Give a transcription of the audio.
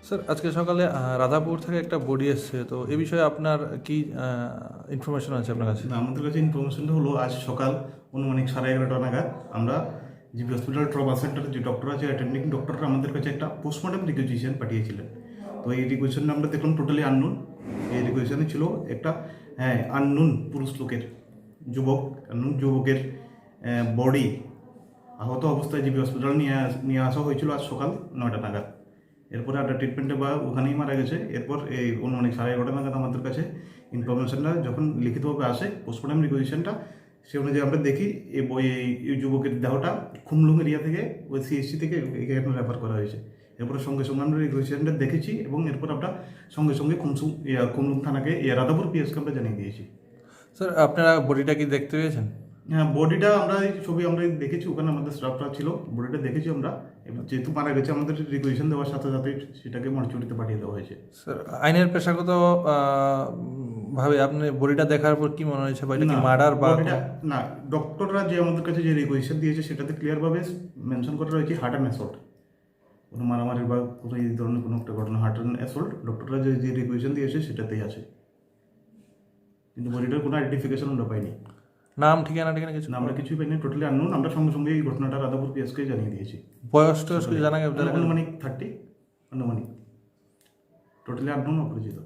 Sir আজকে সকালে রাধাপুর থেকে একটা বডি এসছে, তো এই বিষয়ে আপনার কি ইনফরমেশন আছে আপনার কাছে? না, আমাদের কাছে ইনফরমেশনটা হলো আজ সকাল অনুমানিক 11:30 নাগাদ আমরা জিবি হসপিটাল ট্রমা সেন্টারের যে ডক্টর আছে, অ্যাটেন্ডিং ডক্টররা আমাদের কাছে একটা পোস্টমর্টম রিকুইজিশন পাঠিয়েছিলেন। তো এই রিকুইজিশনটা আমরা দেখলাম টোটালি আননোন। এই রিকুইজিশনে ছিল একটা আননোন পুরুষ লোকের যুবকের বডি আহত অবস্থায় জিবি হসপিটাল নিয়ে আসা হয়েছিল আজ সকাল 9টা নাগাদ। এরপরে একটা ট্রিটমেন্টে বা ওখানেই মারা গেছে। এরপর এই অনুমানিক 11:30 নাগাদ আমাদের কাছে ইনফরমেশনটা যখন লিখিতভাবে আসে পোস্টমর্টম রিকুইজিশনটা, সে অনুযায়ী আমরা দেখি এই যুবকের দেহটা খুমলুং এরিয়া থেকে ওই সিএসসি থেকে এখানে রেফার করা হয়েছে। এরপরে সঙ্গে সঙ্গে আমরা রিকুইজিশনটা দেখেছি এবং এরপর আমরা সঙ্গে সঙ্গে খুমলুং থানাকে রাধাপুর পিএসকে আমরা জানিয়ে দিয়েছি। স্যার আপনারা বডিটা কি দেখতে পেয়েছেন? হ্যাঁ, বডিটা আমরা এই ছবি আমরা দেখেছি, ওখানে আমাদের স্টাফরা ছিল, বডিটা দেখেছি আমরা। এবার যেহেতু মারা গেছে আমাদের রিকুইজিশন দেওয়ার সাথে সাথে সেটাকে মর্চুরিতে পাঠিয়ে দেওয়া হয়েছে। স্যার আইনের পেশাগত ভাবে আপনি বডিটা দেখার পর কি মনে হয়েছে, বা এটা কি মার্ডার বা না, ডক্টররা যে আমাদের কাছে যে রিকুইজিশন দিয়েছে সেটাতে ক্লিয়ারভাবে মেনশন করা রয়েছে হার্ট অ্যান্ড অ্যাসল্ট, কোনো মারামারি বা কোনো এই ধরনের কোনো একটা ঘটনা, হার্ট অ্যান্ড অ্যাসল্ট ডক্টররা যে রিকুইজিশন দিয়েছে সেটাতেই আছে। কিন্তু বডিটার কোনো আইডেন্টিফিকেশন আমরা পাইনি, নাম ঠিকানা কিছু? আমরা কিছুই পাইনি, টোটালি আননোন। আমরা সঙ্গে সঙ্গে এই ঘটনাটা রাধাপুর পিএসকে জানিয়ে দিয়েছি। বয়স টয়স কিছু জানা গেছে? অনুমানিক 30, অনুমানিক, টোটালি আননোন, অপরিচিত।